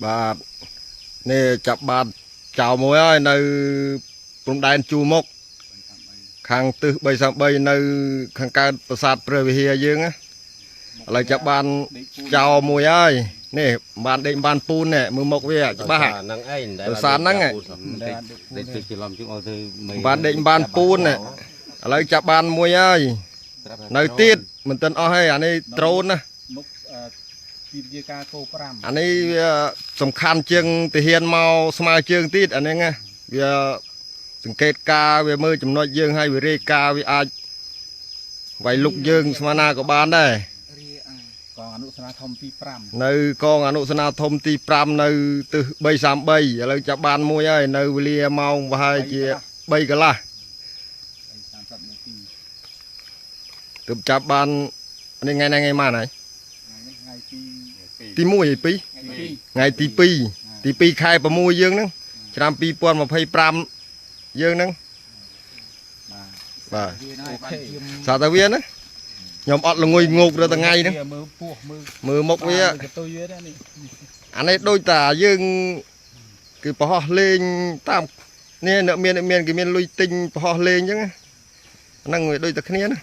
បាទនេះចាប់បានចៅមួយហើយនៅព្រំដែនជួមុខខាងទិស333នៅខាងកើតប្រាសាទព្រះវិហារយើងណាឥឡូវចាប់បានចៅមួយហើយនេះបានដេកបានពូននេះមើលមុខវាច្បាស់ហ្នឹងឯងប្រាសាទហ្នឹងដេកច្រឡំជុំឲ្យទៅបានដេកបានពូននេះឥឡូវចាប់បានមួយហើយនៅទៀតមិនទាន់អស់ទេអានេះដ្រូនណាមុខពីវិជាការគោ5អានេះវាសំខាន់ជាងទាហានមកស្មើជើងទៀតអានេះណាវាសង្កេតការវាមើលចំណុចយើងឲ្យវារាយការវាអាចវាយលុកយើងស្មើណាក៏បានដែរកងអនុសនាធមទី5នៅកងអនុសនាធមទី5នៅទិស333ឥឡូវចាប់បានមួយហើយនៅវេលាម៉ោងប្រហែលជា3កន្លះ30នាទីទើបចាប់បាននេះថ្ងៃណាថ្ងៃម៉ានហើយថ្ងៃទី1ទី2ថ្ងៃទី2ខែ6យើងហ្នឹងឆ្នាំ2025យើងហ្នឹងបាទសាតាវាណាខ្ញុំអត់ល្ងុយងោករាល់ថ្ងៃហ្នឹងមើលពោះមើលមុខវាអានេះដូចតាយើងគឺប្រហោះលេងតាមនេះអ្នកមានគេមានលុយទិញប្រហោះលេងអញ្ចឹងហ្នឹងវាដូចតែគ្នាណា